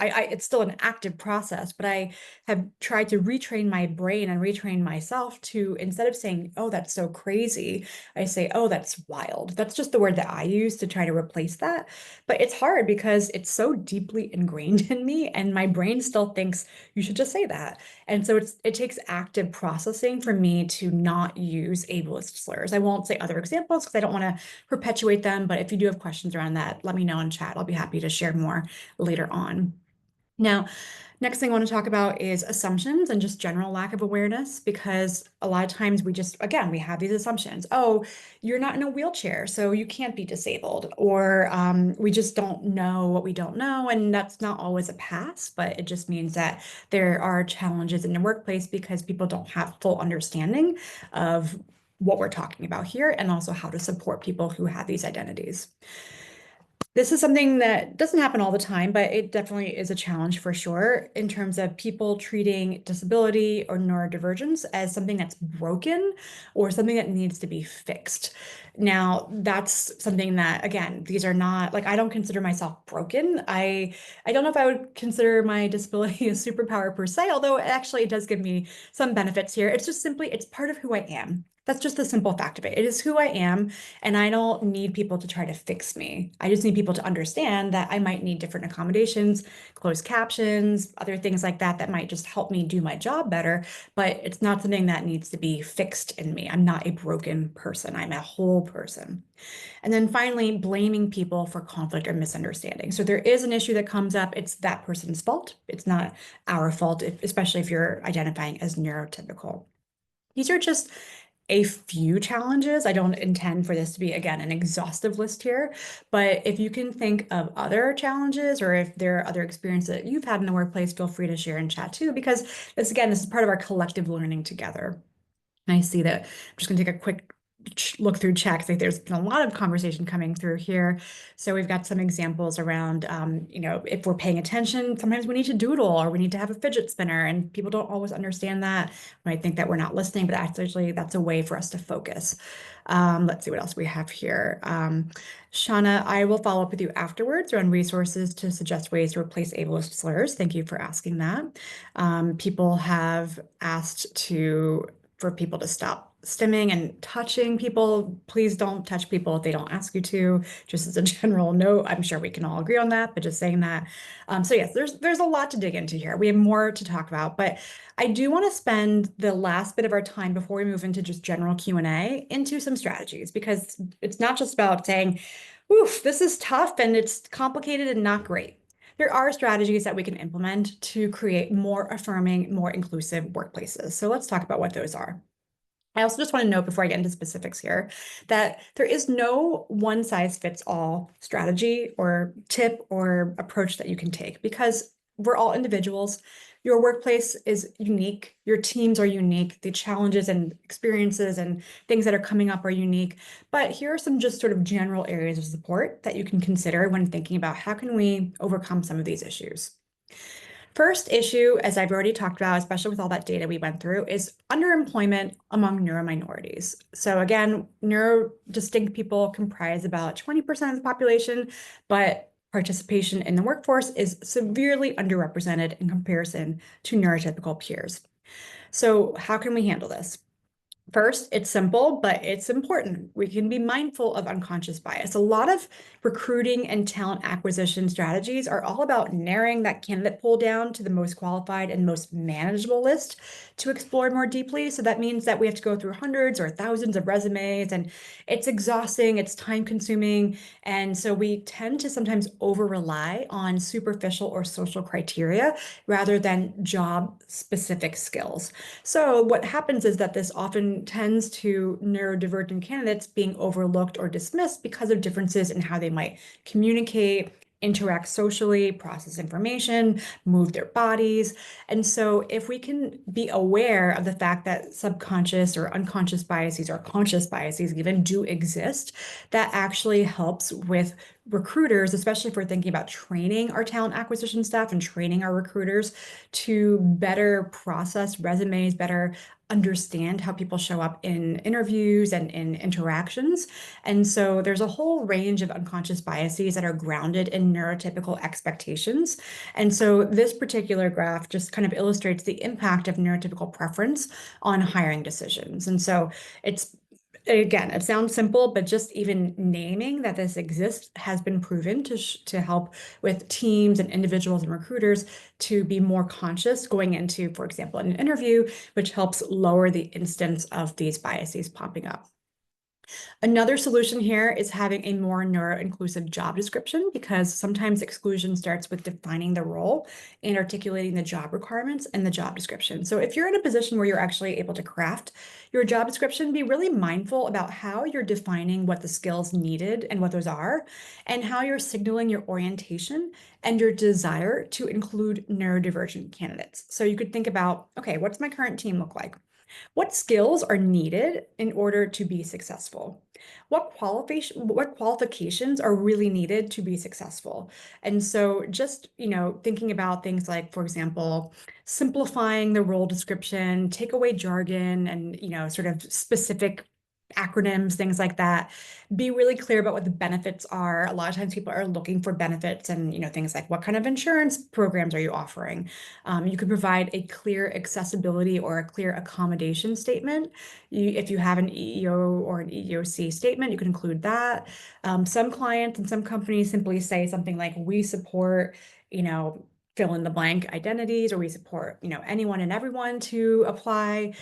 it's still an active process, but I have tried to retrain my brain and retrain myself to, instead of saying, oh, that's so crazy, I say, oh, that's wild. That's just the word that I use to try to replace that. But it's hard because it's so deeply ingrained in me, and my brain still thinks you should just say that. And so it takes active processing for me to not use ableist slurs. I won't say other examples because I don't want to perpetuate them, but if you do have questions around that, let me know in chat. I'll be happy to share more later on. Now, next thing I want to talk about is assumptions and just general lack of awareness, because a lot of times we just, again, we have these assumptions. Oh, you're not in a wheelchair, so you can't be disabled. Or we just don't know what we don't know. And that's not always a pass, but it just means that there are challenges in the workplace because people don't have full understanding of what we're talking about here, and also how to support people who have these identities. This is something that doesn't happen all the time, but it definitely is a challenge for sure in terms of people treating disability or neurodivergence as something that's broken or something that needs to be fixed. Now, that's something that, again, these are not, like, I don't consider myself broken. I don't know if I would consider my disability a superpower per se, although actually it does give me some benefits here. It's just simply, it's part of who I am. That's just the simple fact of it. It is who I am, and I don't need people to try to fix me. I just need people to understand that I might need different accommodations, closed captions, other things like that that might just help me do my job better, but it's not something that needs to be fixed in me. I'm not a broken person. I'm a whole person. And then finally, blaming people for conflict or misunderstanding. So there is an issue that comes up. It's that person's fault. It's not our fault, especially if you're identifying as neurotypical. These are just a few challenges. I don't intend for this to be, again, an exhaustive list here, but if you can think of other challenges, or if there are other experiences that you've had in the workplace, feel free to share in chat too, because this is part of our collective learning together. And I see that I'm just gonna take a quick look through chat, because there's been a lot of conversation coming through here. So we've got some examples around, if we're paying attention, sometimes we need to doodle or we need to have a fidget spinner, and people don't always understand that. I think that we're not listening, but actually that's a way for us to focus. Let's see what else we have here. Shauna, I will follow up with you afterwards around resources to suggest ways to replace ableist slurs. Thank you for asking that. People have asked for people to stop stimming and touching people. Please don't touch people if they don't ask you to, just as a general note. I'm sure we can all agree on that, but just saying that. So yes, there's a lot to dig into here. We have more to talk about, but I do want to spend the last bit of our time before we move into just general Q&A into some strategies, because it's not just about saying, oof, this is tough and it's complicated and not great. There are strategies that we can implement to create more affirming, more inclusive workplaces. So let's talk about what those are. I also just want to note before I get into specifics here that there is no one size fits all strategy or tip or approach that you can take, because we're all individuals. Your workplace is unique. Your teams are unique. The challenges and experiences and things that are coming up are unique. But here are some just sort of general areas of support that you can consider when thinking about how can we overcome some of these issues. First issue, as I've already talked about, especially with all that data we went through, is underemployment among neurominorities. So again, neurodistinct people comprise about 20% of the population, but participation in the workforce is severely underrepresented in comparison to neurotypical peers. So how can we handle this? First, it's simple, but it's important. We can be mindful of unconscious bias. A lot of recruiting and talent acquisition strategies are all about narrowing that candidate pool down to the most qualified and most manageable list to explore more deeply. So that means that we have to go through hundreds or thousands of resumes, and it's exhausting, it's time consuming. And so we tend to sometimes over rely on superficial or social criteria rather than job specific skills. So what happens is that this often tends to neurodivergent candidates being overlooked or dismissed because of differences in how they might communicate, interact socially, process information, move their bodies. And so if we can be aware of the fact that subconscious or unconscious biases or conscious biases even do exist, that actually helps with recruiters, especially if we're thinking about training our talent acquisition staff and training our recruiters to better process resumes, better understand how people show up in interviews and in interactions. And so there's a whole range of unconscious biases that are grounded in neurotypical expectations. And so this particular graph just kind of illustrates the impact of neurotypical preference on hiring decisions. And so it's again, it sounds simple, but just even naming that this exists has been proven to help with teams and individuals and recruiters to be more conscious going into, for example, an interview, which helps lower the instance of these biases popping up. Another solution here is having a more neuro-inclusive job description, because sometimes exclusion starts with defining the role and articulating the job requirements and the job description. So if you're in a position where you're actually able to craft your job description, be really mindful about how you're defining what the skills needed and what those are, and how you're signaling your orientation and your desire to include neurodivergent candidates. So you could think about, okay, what's my current team look like? What skills are needed in order to be successful? What qualifications are really needed to be successful? And so just, thinking about things like, for example, simplifying the role description, take away jargon and, sort of specific acronyms, things like that. Be really clear about what the benefits are. A lot of times people are looking for benefits and, things like what kind of insurance programs are you offering? You could provide a clear accessibility or a clear accommodation statement. If you have an EEO or an EEOC statement, you can include that. Some clients and some companies simply say something like, we support, fill in the blank identities, or we support, anyone and everyone to apply.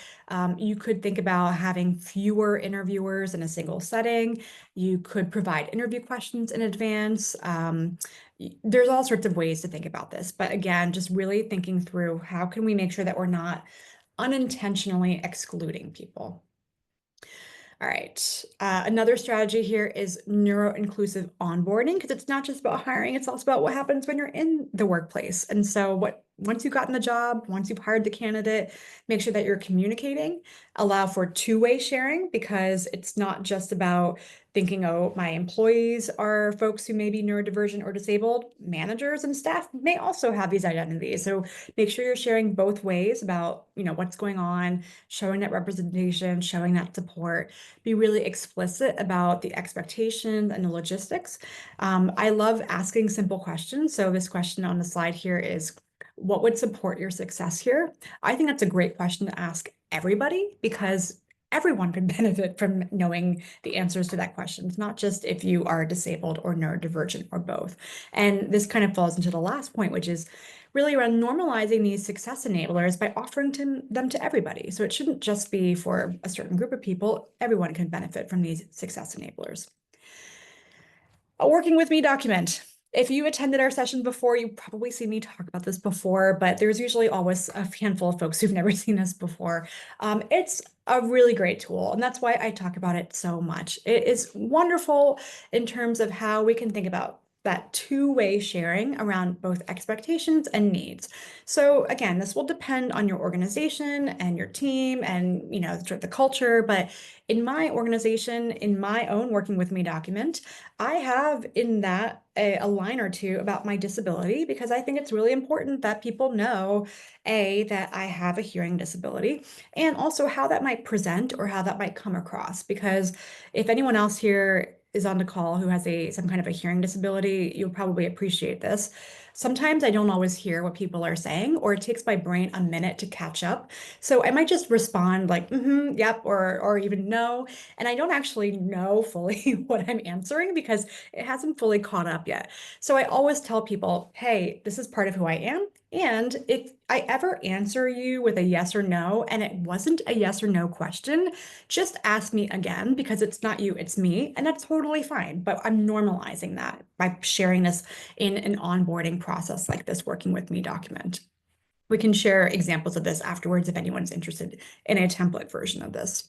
You could think about having fewer interviewers in a single setting. You could provide interview questions in advance. There's all sorts of ways to think about this, but again, just really thinking through how can we make sure that we're not unintentionally excluding people. All right. Another strategy here is neuro-inclusive onboarding, because it's not just about hiring, it's also about what happens when you're in the workplace. And so once you've gotten the job, once you've hired the candidate, make sure that you're communicating, allow for two-way sharing, because it's not just about thinking, oh, my employees are folks who may be neurodivergent or disabled. Managers and staff may also have these identities. So make sure you're sharing both ways about, what's going on, showing that representation, showing that support. Be really explicit about the expectations and the logistics. I love asking simple questions. So this question on the slide here is, what would support your success here? I think that's a great question to ask everybody, because everyone can benefit from knowing the answers to that question. It's not just if you are disabled or neurodivergent or both. And this kind of falls into the last point, which is really around normalizing these success enablers by offering them to everybody. So it shouldn't just be for a certain group of people. Everyone can benefit from these success enablers. A working with me document. If you attended our session before, you've probably seen me talk about this before, but there's usually always a handful of folks who've never seen us before. It's a really great tool, and that's why I talk about it so much. It is wonderful in terms of how we can think about that two-way sharing around both expectations and needs. So again, this will depend on your organization and your team and, sort of the culture, but in my organization, in my own Working With Me document, I have in that a line or two about my disability, because I think it's really important that people know, A, that I have a hearing disability, and also how that might present or how that might come across. Because if anyone else here is on the call who has some kind of a hearing disability, you'll probably appreciate this. Sometimes I don't always hear what people are saying, or it takes my brain a minute to catch up. So I might just respond like, yep, or even no. And I don't actually know fully what I'm answering because it hasn't fully caught up yet. So I always tell people, hey, this is part of who I am. And if I ever answer you with a yes or no, and it wasn't a yes or no question, just ask me again, because it's not you, it's me. And that's totally fine. But I'm normalizing that by sharing this in an onboarding process like this Working With Me document. We can share examples of this afterwards if anyone's interested in a template version of this.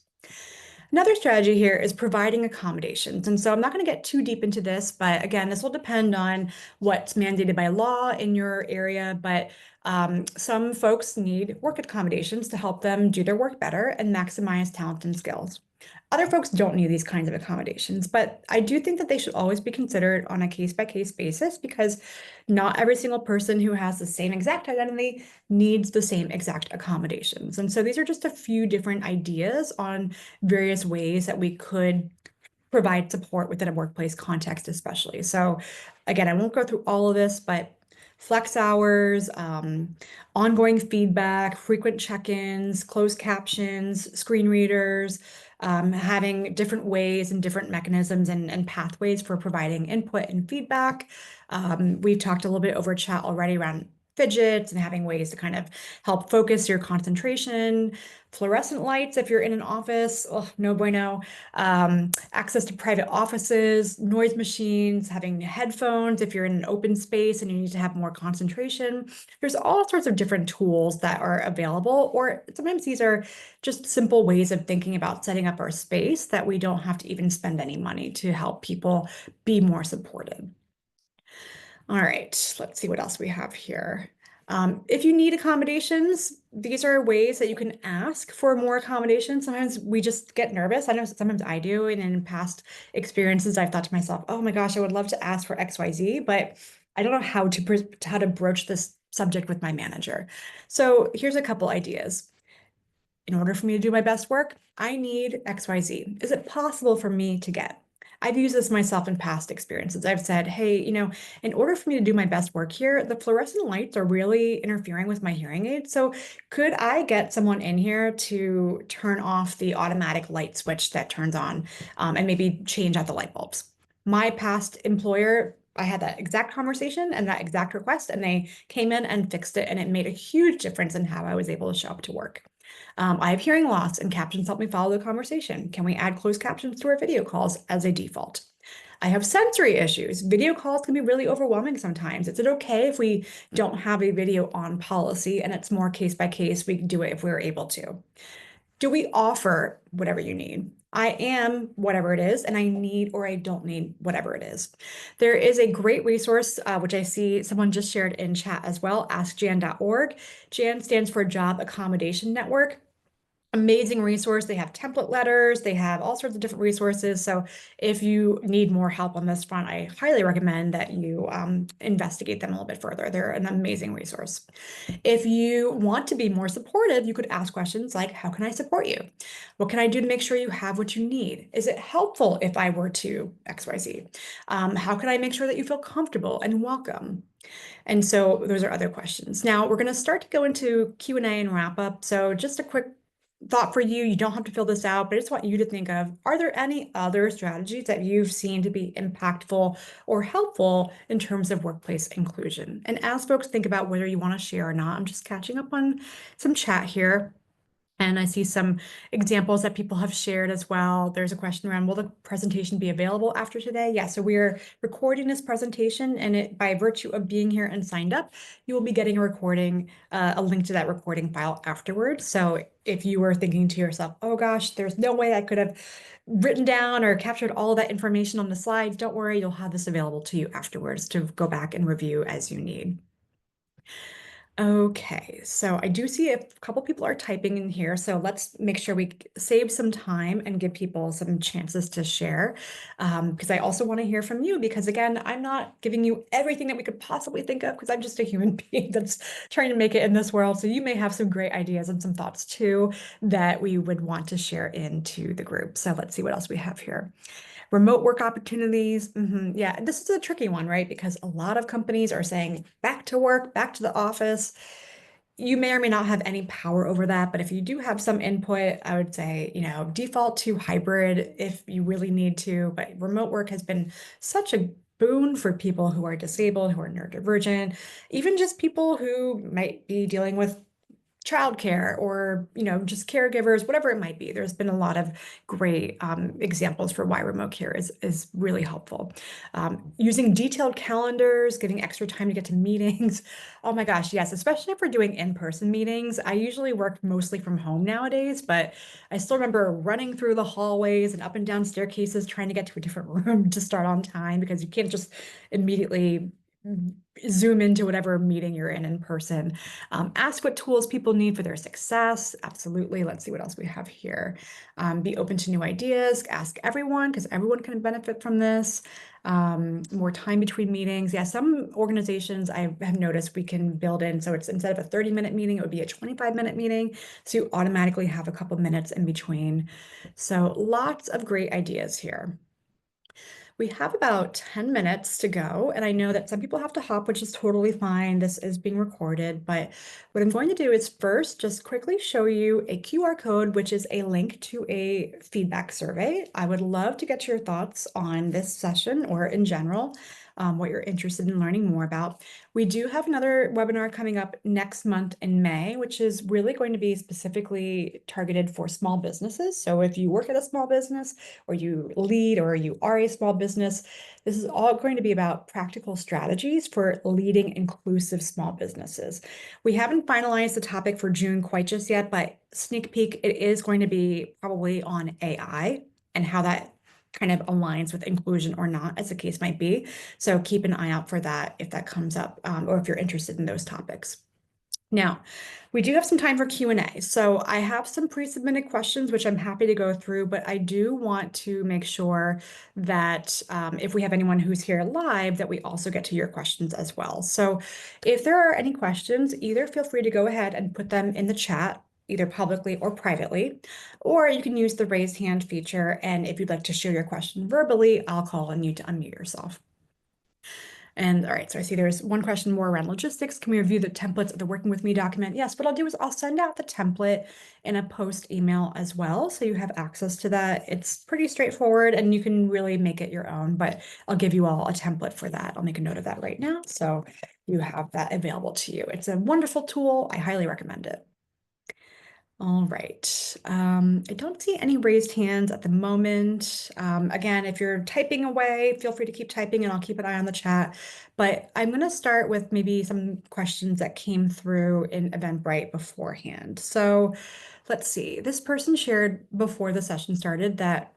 Another strategy here is providing accommodations. And so I'm not going to get too deep into this, but again, this will depend on what's mandated by law in your area. But some folks need work accommodations to help them do their work better and maximize talent and skills. Other folks don't need these kinds of accommodations, but I do think that they should always be considered on a case-by-case basis, because not every single person who has the same exact identity needs the same exact accommodations. And so these are just a few different ideas on various ways that we could provide support within a workplace context, especially. So again, I won't go through all of this, but flex hours, ongoing feedback, frequent check-ins, closed captions, screen readers, having different ways and different mechanisms and pathways for providing input and feedback. We've talked a little bit over chat already around fidgets and having ways to kind of help focus your concentration. Fluorescent lights if you're in an office, oh, no bueno. Access to private offices, noise machines, having headphones if you're in an open space and you need to have more concentration. There's all sorts of different tools that are available, or sometimes these are just simple ways of thinking about setting up our space that we don't have to even spend any money to help people be more supported. All right, let's see what else we have here. If you need accommodations, these are ways that you can ask for more accommodations. Sometimes we just get nervous. I know sometimes I do, and in past experiences, I've thought to myself, oh my gosh, I would love to ask for XYZ, but I don't know how to broach this subject with my manager. So here's a couple ideas. In order for me to do my best work, I need XYZ. Is it possible for me to get? I've used this myself in past experiences. I've said, hey, in order for me to do my best work here, the fluorescent lights are really interfering with my hearing aid. So could I get someone in here to turn off the automatic light switch that turns on, and maybe change out the light bulbs? My past employer, I had that exact conversation and that exact request, and they came in and fixed it, and it made a huge difference in how I was able to show up to work. I have hearing loss, and captions help me follow the conversation. Can we add closed captions to our video calls as a default? I have sensory issues. Video calls can be really overwhelming sometimes. Is it okay if we don't have a video on policy and it's more case by case? We can do it if we're able to. Do we offer whatever you need? I am whatever it is, and I need or I don't need whatever it is. There is a great resource, which I see someone just shared in chat as well, askjan.org. JAN stands for Job Accommodation Network. Amazing resource. They have template letters, they have all sorts of different resources. So if you need more help on this front, I highly recommend that you investigate them a little bit further. They're an amazing resource. If you want to be more supportive, you could ask questions like, how can I support you? What can I do to make sure you have what you need? Is it helpful if I were to XYZ? How can I make sure that you feel comfortable and welcome? And so those are other questions. Now we're going to start to go into Q&A and wrap up. So just a quick thought for you. You don't have to fill this out, but I just want you to think of, are there any other strategies that you've seen to be impactful or helpful in terms of workplace inclusion? And as folks think about whether you want to share or not, I'm just catching up on some chat here. And I see some examples that people have shared as well. There's a question around, will the presentation be available after today? Yeah, so we're recording this presentation, and by virtue of being here and signed up, you will be getting a recording, a link to that recording file afterwards. So if you were thinking to yourself, oh gosh, there's no way I could have written down or captured all that information on the slides, don't worry, you'll have this available to you afterwards to go back and review as you need. Okay, so I do see a couple people are typing in here, so let's make sure we save some time and give people some chances to share. Because I also want to hear from you, because again, I'm not giving you everything that we could possibly think of, because I'm just a human being that's trying to make it in this world. So you may have some great ideas and some thoughts too that we would want to share into the group. So let's see what else we have here. Remote work opportunities. Yeah, this is a tricky one, right? Because a lot of companies are saying back to work, back to the office. You may or may not have any power over that, but if you do have some input, I would say, default to hybrid if you really need to. But remote work has been such a boon for people who are disabled, who are neurodivergent, even just people who might be dealing with childcare or just caregivers, whatever it might be. There's been a lot of great examples for why remote care is really helpful. Using detailed calendars, giving extra time to get to meetings. Oh my gosh, yes, especially if we're doing in-person meetings. I usually work mostly from home nowadays, but I still remember running through the hallways and up and down staircases trying to get to a different room to start on time, because you can't just immediately zoom into whatever meeting you're in person. Ask what tools people need for their success. Absolutely. Let's see what else we have here. Be open to new ideas. Ask everyone, because everyone can benefit from this. More time between meetings. Yeah, some organizations I have noticed we can build in. So it's, instead of a 30-minute meeting, it would be a 25-minute meeting. So you automatically have a couple minutes in between. So lots of great ideas here. We have about 10 minutes to go, and I know that some people have to hop, which is totally fine. This is being recorded, but what I'm going to do is first just quickly show you a QR code, which is a link to a feedback survey. I would love to get your thoughts on this session or in general, what you're interested in learning more about. We do have another webinar coming up next month in May, which is really going to be specifically targeted for small businesses. So if you work at a small business, or you lead, or you are a small business, this is all going to be about practical strategies for leading inclusive small businesses. We haven't finalized the topic for June quite just yet, but sneak peek, it is going to be probably on AI and how that kind of aligns with inclusion or not, as the case might be. So keep an eye out for that if that comes up, or if you're interested in those topics. Now, we do have some time for Q&A. So I have some pre-submitted questions, which I'm happy to go through, but I do want to make sure that if we have anyone who's here live, that we also get to your questions as well. So if there are any questions, either feel free to go ahead and put them in the chat, either publicly or privately, or you can use the raise hand feature. And if you'd like to share your question verbally, I'll call on you to unmute yourself. And all right, so I see there's one question more around logistics. Can we review the templates of the Working With Me document? Yes, what I'll do is I'll send out the template in a post email as well, so you have access to that. It's pretty straightforward and you can really make it your own, but I'll give you all a template for that. I'll make a note of that right now, so you have that available to you. It's a wonderful tool. I highly recommend it. All right. I don't see any raised hands at the moment. Again, if you're typing away, feel free to keep typing and I'll keep an eye on the chat. But I'm going to start with maybe some questions that came through in Eventbrite beforehand. So let's see. This person shared before the session started that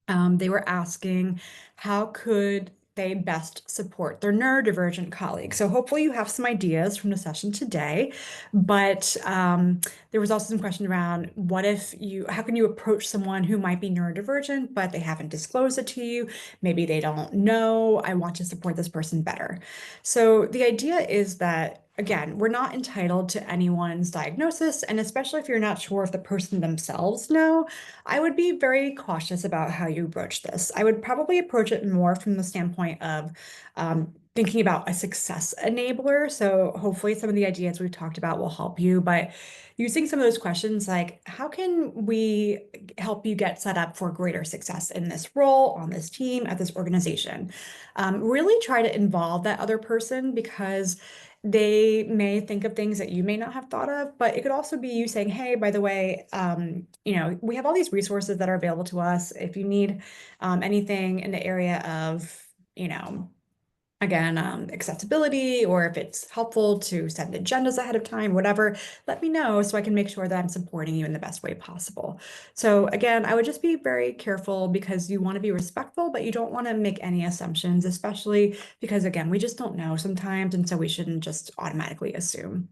they were asking how could they best support their neurodivergent colleagues. So hopefully you have some ideas from the session today, but there was also some question around how can you approach someone who might be neurodivergent, but they haven't disclosed it to you? Maybe they don't know, I want to support this person better. So the idea is that, again, we're not entitled to anyone's diagnosis, and especially if you're not sure if the person themselves know, I would be very cautious about how you approach this. I would probably approach it more from the standpoint of thinking about a success enabler. So hopefully some of the ideas we've talked about will help you, but using some of those questions like, how can we help you get set up for greater success in this role, on this team, at this organization? Really try to involve that other person because they may think of things that you may not have thought of, but it could also be you saying, hey, by the way, we have all these resources that are available to us. If you need anything in the area of, again, accessibility, or if it's helpful to send agendas ahead of time, whatever, let me know so I can make sure that I'm supporting you in the best way possible. So again, I would just be very careful because you want to be respectful, but you don't want to make any assumptions, especially because, again, we just don't know sometimes, and so we shouldn't just automatically assume.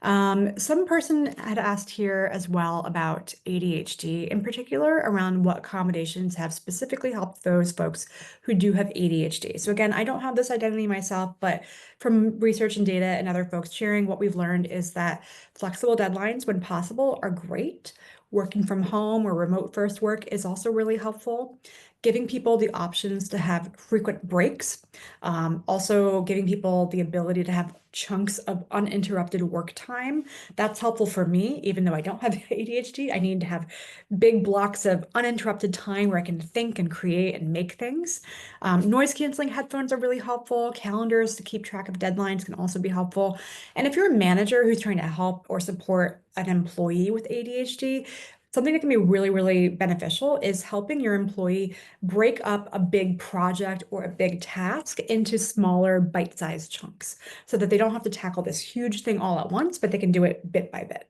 Some person had asked here as well about ADHD, in particular around what accommodations have specifically helped those folks who do have ADHD. So again, I don't have this identity myself, but from research and data and other folks sharing, what we've learned is that flexible deadlines, when possible, are great. Working from home or remote first work is also really helpful. Giving people the options to have frequent breaks, also giving people the ability to have chunks of uninterrupted work time. That's helpful for me, even though I don't have ADHD. I need to have big blocks of uninterrupted time where I can think and create and make things. Noise canceling headphones are really helpful. Calendars to keep track of deadlines can also be helpful. And if you're a manager who's trying to help or support an employee with ADHD, something that can be really, really beneficial is helping your employee break up a big project or a big task into smaller bite-sized chunks so that they don't have to tackle this huge thing all at once, but they can do it bit by bit.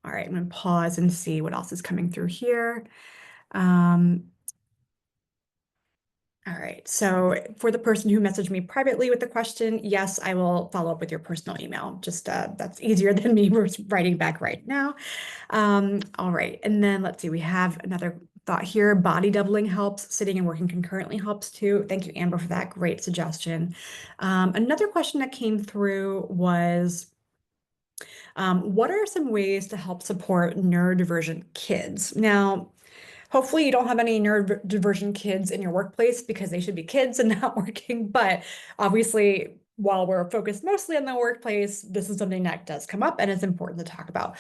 All right, I'm going to pause and see what else is coming through here. All right, so for the person who messaged me privately with the question, yes, I will follow up with your personal email. Just that's easier than me writing back right now. All right, and then let's see, we have another thought here. Body doubling helps, sitting and working concurrently helps too. Thank you, Amber, for that great suggestion. Another question that came through was, what are some ways to help support neurodivergent kids? Now, hopefully you don't have any neurodivergent kids in your workplace because they should be kids and not working. But obviously, while we're focused mostly on the workplace, this is something that does come up and it's important to talk about.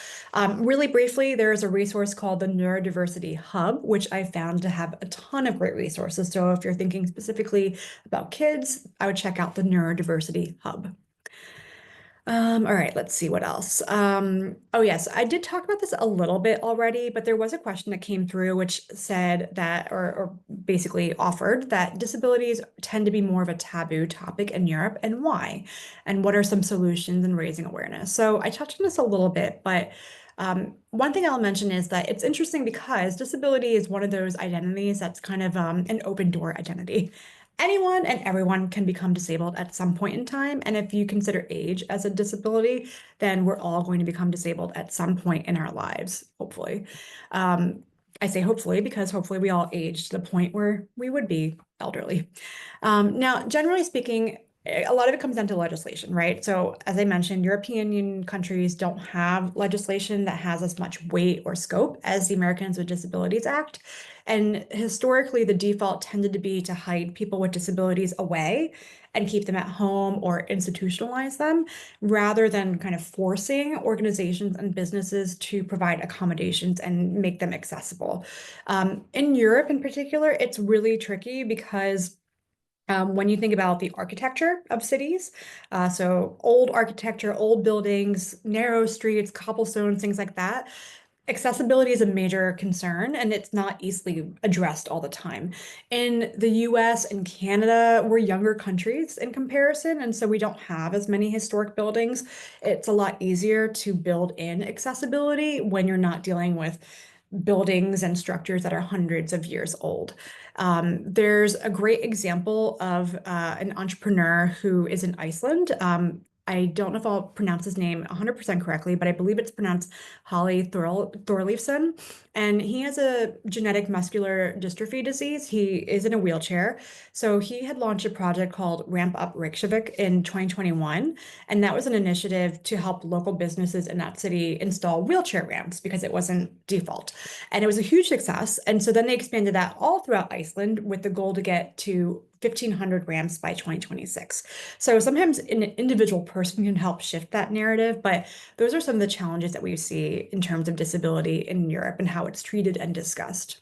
Really briefly, there's a resource called the Neurodiversity Hub, which I found to have a ton of great resources. So if you're thinking specifically about kids, I would check out the Neurodiversity Hub. All right, let's see what else. Oh yes, I did talk about this a little bit already, but there was a question that came through which said that, or basically offered that disabilities tend to be more of a taboo topic in Europe, and why? And what are some solutions in raising awareness? So I touched on this a little bit, but one thing I'll mention is that it's interesting because disability is one of those identities that's kind of an open door identity. Anyone and everyone can become disabled at some point in time. And if you consider age as a disability, then we're all going to become disabled at some point in our lives, hopefully. I say hopefully because hopefully we all age to the point where we would be elderly. Now, generally speaking, a lot of it comes down to legislation, right? So as I mentioned, European Union countries don't have legislation that has as much weight or scope as the Americans with Disabilities Act. And historically, the default tended to be to hide people with disabilities away and keep them at home or institutionalize them, rather than kind of forcing organizations and businesses to provide accommodations and make them accessible. In Europe in particular, it's really tricky because when you think about the architecture of cities, so old architecture, old buildings, narrow streets, cobblestones, things like that, accessibility is a major concern and it's not easily addressed all the time. In the US and Canada, we're younger countries in comparison, and so we don't have as many historic buildings. It's a lot easier to build in accessibility when you're not dealing with buildings and structures that are hundreds of years old. There's a great example of an entrepreneur who is in Iceland. I don't know if I'll pronounce his name 100% correctly, but I believe it's pronounced Holly Thorleifsson. And he has a genetic muscular dystrophy disease. He is in a wheelchair. So he had launched a project called Ramp Up Reykjavik in 2021. And that was an initiative to help local businesses in that city install wheelchair ramps because it wasn't default. And it was a huge success. And so then they expanded that all throughout Iceland with the goal to get to 1,500 ramps by 2026. So sometimes an individual person can help shift that narrative, but those are some of the challenges that we see in terms of disability in Europe and how it's treated and discussed.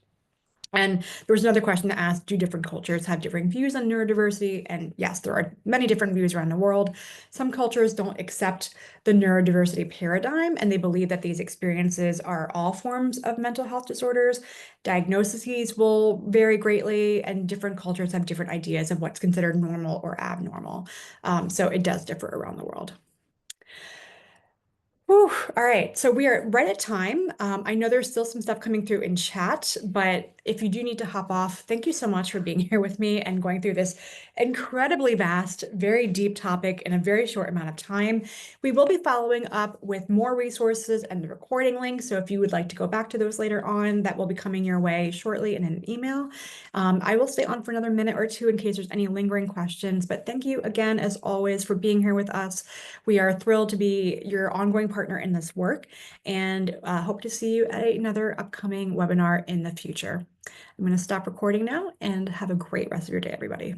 And there was another question that asked, do different cultures have different views on neurodiversity? And yes, there are many different views around the world. Some cultures don't accept the neurodiversity paradigm, and they believe that these experiences are all forms of mental health disorders. Diagnoses will vary greatly, and different cultures have different ideas of what's considered normal or abnormal. So it does differ around the world. Whew, all right, so we are right at time. I know there's still some stuff coming through in chat, but if you do need to hop off, thank you so much for being here with me and going through this incredibly vast, very deep topic in a very short amount of time. We will be following up with more resources and the recording links, so if you would like to go back to those later on, that will be coming your way shortly in an email. I will stay on for another minute or two in case there's any lingering questions, but thank you again, as always, for being here with us. We are thrilled to be your ongoing partner in this work and hope to see you at another upcoming webinar in the future. I'm going to stop recording now and have a great rest of your day, everybody.